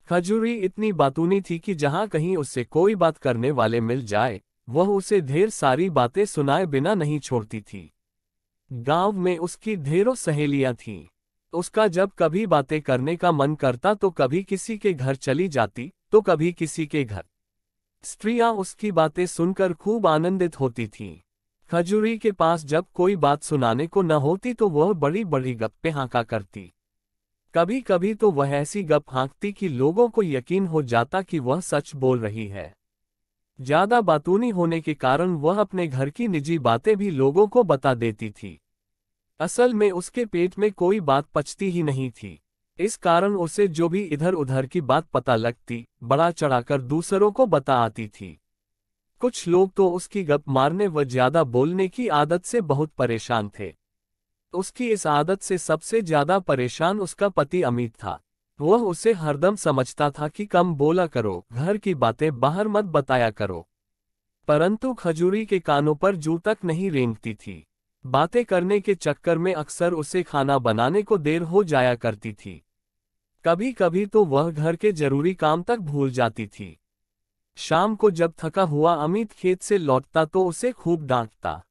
खजूरी इतनी बातूनी थी कि जहां कहीं उससे कोई बात करने वाले मिल जाए, वह उसे ढेर सारी बातें सुनाए बिना नहीं छोड़ती थी। गांव में उसकी ढेरों सहेलियां थीं। उसका जब कभी बातें करने का मन करता तो कभी किसी के घर चली जाती, तो कभी किसी के घर। स्त्रियां उसकी बातें सुनकर खूब आनंदित होती थीं। खजूरी के पास जब कोई बात सुनाने को न होती तो वह बड़ी बड़ी गप्पे हाँका करती। कभी कभी तो वह ऐसी गप हाँकती कि लोगों को यकीन हो जाता कि वह सच बोल रही है। ज्यादा बातूनी होने के कारण वह अपने घर की निजी बातें भी लोगों को बता देती थी। असल में उसके पेट में कोई बात पचती ही नहीं थी। इस कारण उसे जो भी इधर उधर की बात पता लगती, बड़ा चढ़ाकर दूसरों को बता आती थी। कुछ लोग तो उसकी गप मारने व ज्यादा बोलने की आदत से बहुत परेशान थे। उसकी इस आदत से सबसे ज्यादा परेशान उसका पति अमित था। वह उसे हरदम समझता था कि कम बोला करो, घर की बातें बाहर मत बताया करो। परंतु खजूरी के कानों पर जू तक नहीं रेंगती थी। बातें करने के चक्कर में अक्सर उसे खाना बनाने को देर हो जाया करती थी। कभी कभी तो वह घर के जरूरी काम तक भूल जाती थी। शाम को जब थका हुआ अमित खेत से लौटता तो उसे खूब डांटता।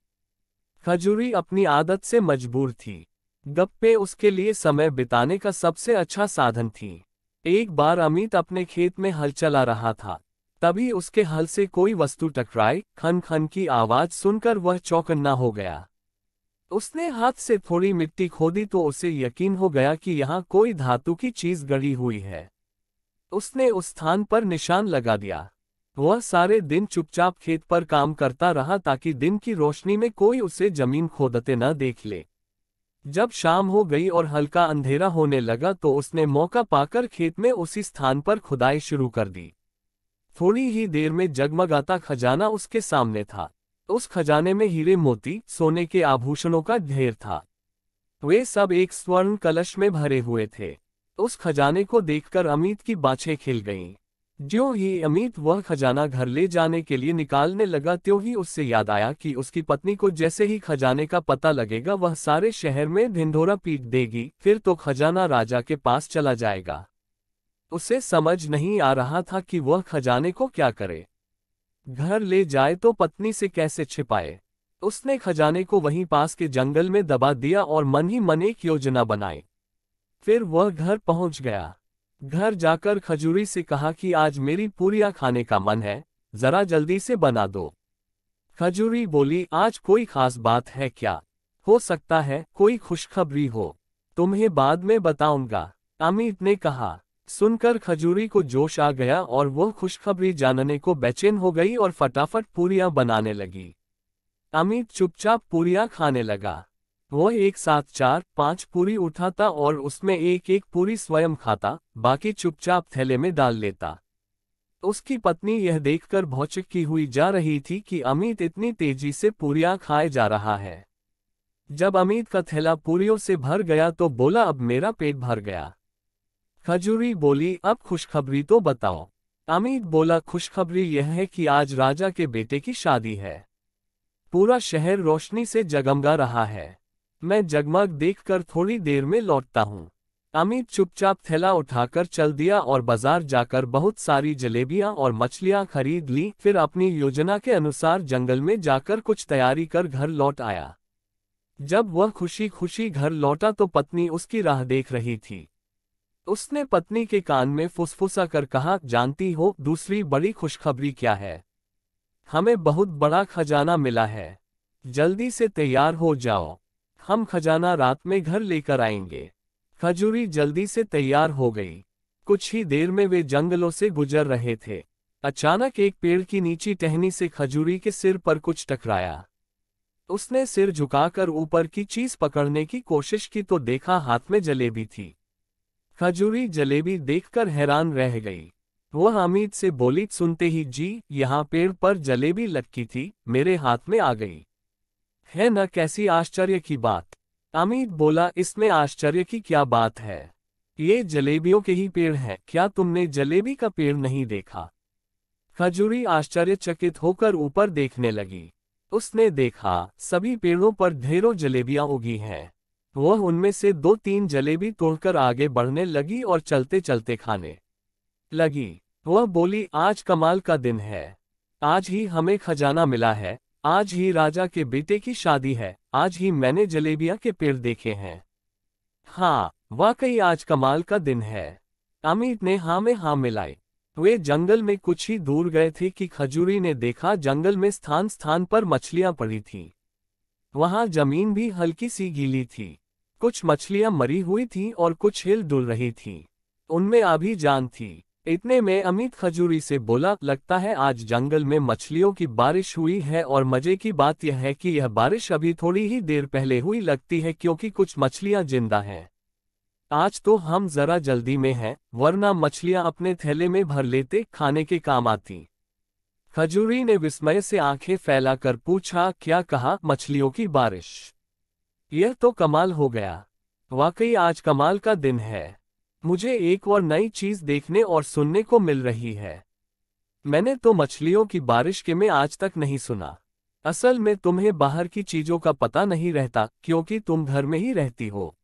खजूरी अपनी आदत से मजबूर थी। गप्पे उसके लिए समय बिताने का सबसे अच्छा साधन थी। एक बार अमित अपने खेत में हल चला रहा था। तभी उसके हल से कोई वस्तु टकराई, खन खन की आवाज सुनकर वह चौकन्ना हो गया। उसने हाथ से थोड़ी मिट्टी खोदी तो उसे यकीन हो गया कि यहाँ कोई धातु की चीज गड़ी हुई है। उसने उस स्थान पर निशान लगा दिया। वह सारे दिन चुपचाप खेत पर काम करता रहा ताकि दिन की रोशनी में कोई उसे जमीन खोदते न देख ले। जब शाम हो गई और हल्का अंधेरा होने लगा तो उसने मौका पाकर खेत में उसी स्थान पर खुदाई शुरू कर दी। थोड़ी ही देर में जगमगाता खजाना उसके सामने था। उस खजाने में हीरे मोती, सोने के आभूषणों का ढेर था। वे सब एक स्वर्ण कलश में भरे हुए थे। उस खजाने को देखकर अमित की बाछें खिल गईं। ज्यों ही अमित वह खजाना घर ले जाने के लिए निकालने लगा त्यों ही उससे याद आया कि उसकी पत्नी को जैसे ही खजाने का पता लगेगा वह सारे शहर में ढिंढोरा पीट देगी, फिर तो खजाना राजा के पास चला जाएगा। उसे समझ नहीं आ रहा था कि वह खजाने को क्या करे। घर ले जाए तो पत्नी से कैसे छिपाए। उसने खजाने को वहीं पास के जंगल में दबा दिया और मन ही मन एक योजना बनाई। फिर वह घर पहुंच गया। घर जाकर खजूरी से कहा कि आज मेरी पूरियां खाने का मन है, जरा जल्दी से बना दो। खजूरी बोली, आज कोई खास बात है क्या? हो सकता है कोई खुशखबरी हो, तुम्हें बाद में बताऊंगा, अमित ने कहा। सुनकर खजूरी को जोश आ गया और वह खुशखबरी जानने को बेचैन हो गई और फटाफट पूरियां बनाने लगी। अमित चुपचाप पूरियां खाने लगा। वह एक साथ 4-5 पूरी उठाता और उसमें एक एक पूरी स्वयं खाता, बाकी चुपचाप थैले में डाल लेता। उसकी पत्नी यह देखकर भौचक्की हुई जा रही थी कि अमित इतनी तेजी से पूरियां खाए जा रहा है। जब अमित का थैला पूरियों से भर गया तो बोला, अब मेरा पेट भर गया। खजूरी बोली, अब खुशखबरी तो बताओ। अमित बोला, खुशखबरी यह है कि आज राजा के बेटे की शादी है। पूरा शहर रोशनी से जगमगा रहा है। मैं जगमग देखकर थोड़ी देर में लौटता हूँ। अमित चुपचाप थैला उठाकर चल दिया और बाजार जाकर बहुत सारी जलेबियां और मछलियां खरीद ली। फिर अपनी योजना के अनुसार जंगल में जाकर कुछ तैयारी कर घर लौट आया। जब वह खुशी खुशी घर लौटा तो पत्नी उसकी राह देख रही थी। उसने पत्नी के कान में फुसफुसा कर कहा, जानती हो दूसरी बड़ी खुशखबरी क्या है? हमें बहुत बड़ा खजाना मिला है। जल्दी से तैयार हो जाओ, हम खजाना रात में घर लेकर आएंगे। खजूरी जल्दी से तैयार हो गई। कुछ ही देर में वे जंगलों से गुजर रहे थे। अचानक एक पेड़ की नीची टहनी से खजूरी के सिर पर कुछ टकराया। उसने सिर झुकाकर ऊपर की चीज पकड़ने की कोशिश की तो देखा हाथ में जलेबी थी। खजूरी जलेबी देखकर हैरान रह गई। वह अमित से बोली, सुनते ही जी, यहाँ पेड़ पर जलेबी लटकी थी, मेरे हाथ में आ गई। है न कैसी आश्चर्य की बात? अमित बोला, इसमें आश्चर्य की क्या बात है? ये जलेबियों के ही पेड़ हैं, क्या तुमने जलेबी का पेड़ नहीं देखा? खजूरी आश्चर्यचकित होकर ऊपर देखने लगी। उसने देखा सभी पेड़ों पर ढेरों जलेबियां उगी हैं। वह उनमें से 2-3 जलेबी तोड़कर आगे बढ़ने लगी और चलते चलते खाने लगी। वह बोली, आज कमाल का दिन है। आज ही हमें खजाना मिला है। आज ही राजा के बेटे की शादी है। आज ही मैंने जलेबियां के पेड़ देखे हैं। हाँ, वाकई आज कमाल का दिन है। अमित ने हाँ में हाँ मिलाई। वे जंगल में कुछ ही दूर गए थे कि खजूरी ने देखा जंगल में स्थान स्थान पर मछलियां पड़ी थीं। वहां जमीन भी हल्की सी गीली थी। कुछ मछलियां मरी हुई थीं और कुछ हिल डुल रही थीं। उनमें अभी जान थी। इतने में अमित खजूरी से बोला, लगता है आज जंगल में मछलियों की बारिश हुई है, और मजे की बात यह है कि यह बारिश अभी थोड़ी ही देर पहले हुई लगती है, क्योंकि कुछ मछलियां जिंदा हैं। आज तो हम जरा जल्दी में हैं, वरना मछलियां अपने थैले में भर लेते, खाने के काम आती। खजूरी ने विस्मय से आंखें फैलाकर पूछा, क्या कहा, मछलियों की बारिश? यह तो कमाल हो गया। वाकई आज कमाल का दिन है। मुझे एक और नई चीज देखने और सुनने को मिल रही है। मैंने तो मछलियों की बारिश के में आज तक नहीं सुना। असल में तुम्हें बाहर की चीजों का पता नहीं रहता, क्योंकि तुम घर में ही रहती हो,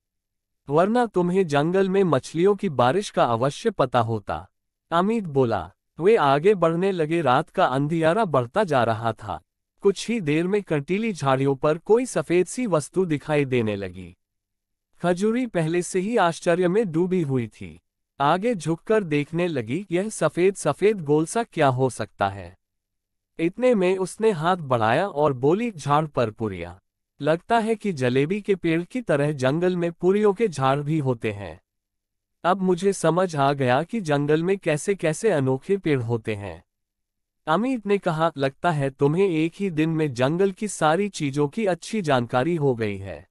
वरना तुम्हें जंगल में मछलियों की बारिश का अवश्य पता होता। अमित बोला। वे आगे बढ़ने लगे। रात का अंधियारा बढ़ता जा रहा था। कुछ ही देर में कंटीली झाड़ियों पर कोई सफेद सी वस्तु दिखाई देने लगी। खजूरी पहले से ही आश्चर्य में डूबी हुई थी। आगे झुककर देखने लगी, यह सफेद सफेद गोल सा क्या हो सकता है। इतने में उसने हाथ बढ़ाया और बोली, झाड़ पर पुरिया। लगता है कि जलेबी के पेड़ की तरह जंगल में पुरियों के झाड़ भी होते हैं। अब मुझे समझ आ गया कि जंगल में कैसे कैसे अनोखे पेड़ होते हैं। अमित ने कहा, लगता है तुम्हें एक ही दिन में जंगल की सारी चीजों की अच्छी जानकारी हो गई है।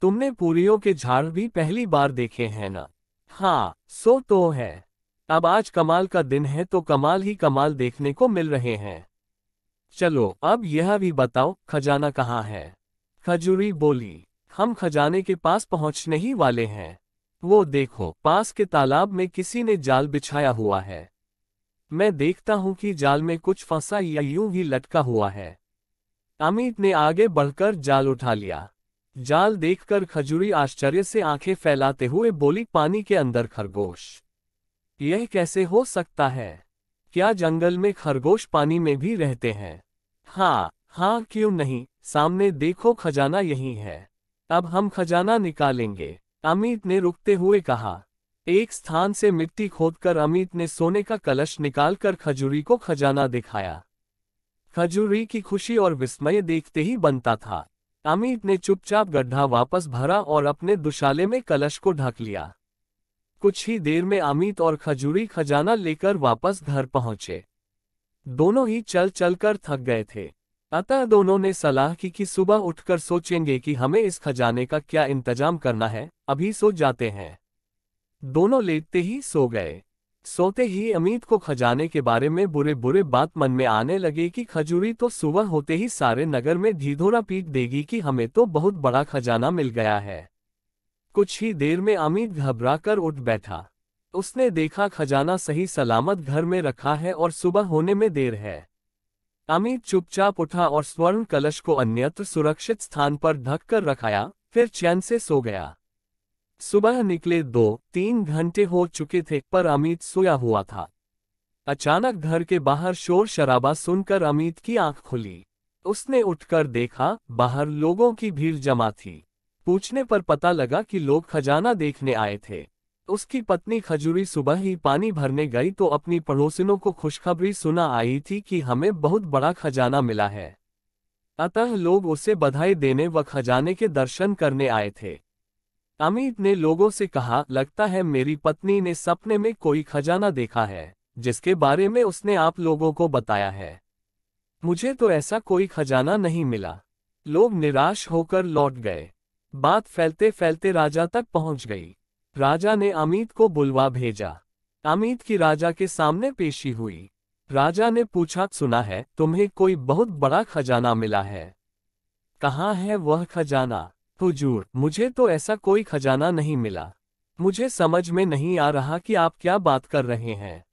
तुमने पुरियों के झाड़ भी पहली बार देखे हैं ना? हाँ, सो तो है। अब आज कमाल का दिन है, तो कमाल ही कमाल देखने को मिल रहे हैं। चलो अब यह भी बताओ, खजाना कहाँ है? खजूरी बोली, हम खजाने के पास पहुंचने ही वाले हैं। वो देखो, पास के तालाब में किसी ने जाल बिछाया हुआ है। मैं देखता हूं कि जाल में कुछ फंसा या यूं ही लटका हुआ है। अमित ने आगे बढ़कर जाल उठा लिया। जाल देखकर खजूरी आश्चर्य से आंखें फैलाते हुए बोली, पानी के अंदर खरगोश? यह कैसे हो सकता है? क्या जंगल में खरगोश पानी में भी रहते हैं? हाँ हाँ, क्यों नहीं, सामने देखो, खजाना यही है। अब हम खजाना निकालेंगे, अमित ने रुकते हुए कहा। एक स्थान से मिट्टी खोदकर अमित ने सोने का कलश निकालकर खजूरी को खजाना दिखाया। खजूरी की खुशी और विस्मय देखते ही बनता था। अमित ने चुपचाप गड्ढा वापस भरा और अपने दुशाले में कलश को ढक लिया। कुछ ही देर में अमित और खजूरी खजाना लेकर वापस घर पहुंचे। दोनों ही चल चलकर थक गए थे, अतः दोनों ने सलाह की कि सुबह उठकर सोचेंगे कि हमें इस खजाने का क्या इंतजाम करना है, अभी सो जाते हैं। दोनों लेटते ही सो गए। सोते ही अमित को खजाने के बारे में बुरे बुरे बात मन में आने लगे कि खजूरी तो सुबह होते ही सारे नगर में ढिढोरा पीट देगी कि हमें तो बहुत बड़ा खजाना मिल गया है। कुछ ही देर में अमित घबराकर उठ बैठा। उसने देखा खजाना सही सलामत घर में रखा है और सुबह होने में देर है। अमित चुपचाप उठा और स्वर्ण कलश को अन्यत्र सुरक्षित स्थान पर ढक कर रखाया, फिर चैन से सो गया। सुबह निकले 2-3 घंटे हो चुके थे, पर अमित सोया हुआ था। अचानक घर के बाहर शोर शराबा सुनकर अमित की आंख खुली। उसने उठकर देखा, बाहर लोगों की भीड़ जमा थी। पूछने पर पता लगा कि लोग खजाना देखने आए थे। उसकी पत्नी खजूरी सुबह ही पानी भरने गई तो अपनी पड़ोसिनों को खुशखबरी सुना आई थी कि हमें बहुत बड़ा खजाना मिला है। अतः लोग उसे बधाई देने व खजाने के दर्शन करने आए थे। अमित ने लोगों से कहा, लगता है मेरी पत्नी ने सपने में कोई खजाना देखा है, जिसके बारे में उसने आप लोगों को बताया है। मुझे तो ऐसा कोई खजाना नहीं मिला। लोग निराश होकर लौट गए। बात फैलते फैलते राजा तक पहुंच गई। राजा ने अमित को बुलवा भेजा। अमित की राजा के सामने पेशी हुई। राजा ने पूछा, सुना है तुम्हें कोई बहुत बड़ा खजाना मिला है। कहाँ है वह खजाना? हुजूर, मुझे तो ऐसा कोई खजाना नहीं मिला। मुझे समझ में नहीं आ रहा कि आप क्या बात कर रहे हैं।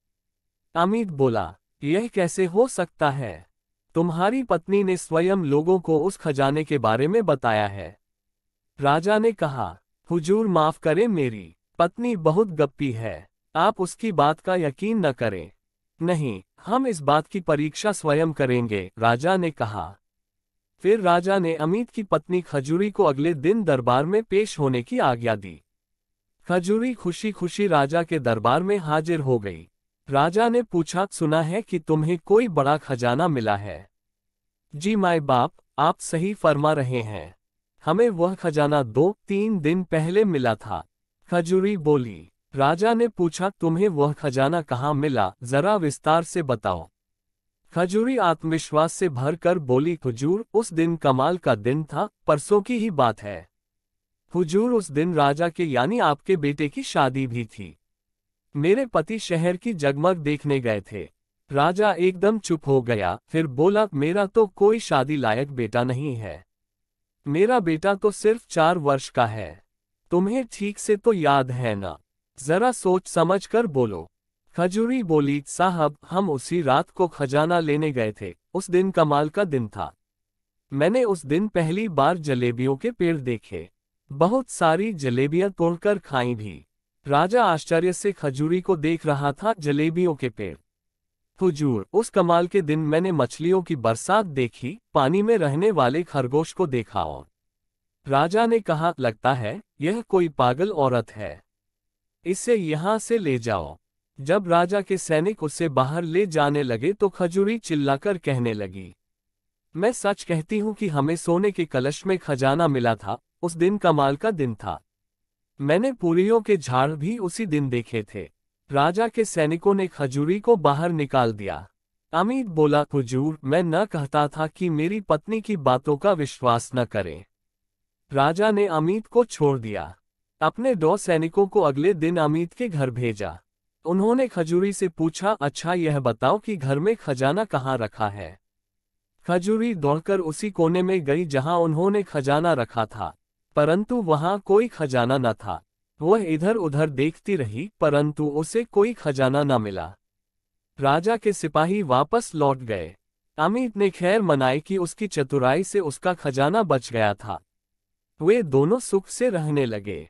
अमित बोला, यह कैसे हो सकता है? तुम्हारी पत्नी ने स्वयं लोगों को उस खजाने के बारे में बताया है। राजा ने कहा, हुजूर माफ करें, मेरी पत्नी बहुत गप्पी है। आप उसकी बात का यकीन न करें। नहीं, हम इस बात की परीक्षा स्वयं करेंगे, राजा ने कहा। फिर राजा ने अमित की पत्नी खजूरी को अगले दिन दरबार में पेश होने की आज्ञा दी। खजूरी खुशी खुशी राजा के दरबार में हाजिर हो गई। राजा ने पूछा, सुना है कि तुम्हें कोई बड़ा खजाना मिला है। जी माए बाप, आप सही फरमा रहे हैं। हमें वह खजाना 2-3 दिन पहले मिला था, खजूरी बोली। राजा ने पूछा, तुम्हें वह खजाना कहाँ मिला, जरा विस्तार से बताओ। खजूरी आत्मविश्वास से भरकर बोली, हुजूर, उस दिन कमाल का दिन था, परसों की ही बात है। हुजूर, उस दिन राजा के यानी आपके बेटे की शादी भी थी। मेरे पति शहर की जगमग देखने गए थे। राजा एकदम चुप हो गया, फिर बोला, मेरा तो कोई शादी लायक बेटा नहीं है। मेरा बेटा तो सिर्फ 4 वर्ष का है। तुम्हें ठीक से तो याद है ना? जरा सोच समझ कर बोलो। खजूरी बोली, साहब, हम उसी रात को खजाना लेने गए थे। उस दिन कमाल का दिन था। मैंने उस दिन पहली बार जलेबियों के पेड़ देखे। बहुत सारी जलेबियां तोड़कर खाई भी। राजा आश्चर्य से खजूरी को देख रहा था। जलेबियों के पेड़? हुजूर, उस कमाल के दिन मैंने मछलियों की बरसात देखी, पानी में रहने वाले खरगोश को देखा और राजा ने कहा, लगता है यह कोई पागल औरत है। इसे यहां से ले जाओ। जब राजा के सैनिक उसे बाहर ले जाने लगे तो खजूरी चिल्लाकर कहने लगी, मैं सच कहती हूं कि हमें सोने के कलश में खजाना मिला था। उस दिन कमाल का दिन था। मैंने पूरियों के झाड़ भी उसी दिन देखे थे। राजा के सैनिकों ने खजूरी को बाहर निकाल दिया। अमित बोला, हुजूर, मैं न कहता था कि मेरी पत्नी की बातों का विश्वास न करें। राजा ने अमित को छोड़ दिया। अपने 2 सैनिकों को अगले दिन अमित के घर भेजा। उन्होंने खजूरी से पूछा, अच्छा यह बताओ कि घर में खजाना कहाँ रखा है। खजूरी दौड़कर उसी कोने में गई जहां उन्होंने खजाना रखा था, परंतु वहां कोई खजाना न था। वह इधर उधर देखती रही, परंतु उसे कोई खजाना न मिला। राजा के सिपाही वापस लौट गए। अमित ने खैर मनाई कि उसकी चतुराई से उसका खजाना बच गया था। वे दोनों सुख से रहने लगे।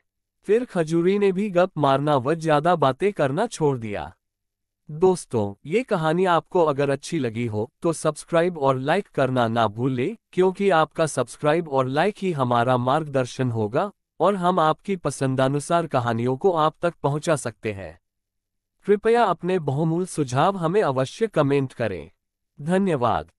फिर खजूरी ने भी गप मारना व ज्यादा बातें करना छोड़ दिया। दोस्तों, ये कहानी आपको अगर अच्छी लगी हो तो सब्सक्राइब और लाइक करना ना भूलें, क्योंकि आपका सब्सक्राइब और लाइक ही हमारा मार्गदर्शन होगा और हम आपकी पसंदानुसार कहानियों को आप तक पहुंचा सकते हैं। कृपया अपने बहुमूल्य सुझाव हमें अवश्य कमेंट करें। धन्यवाद।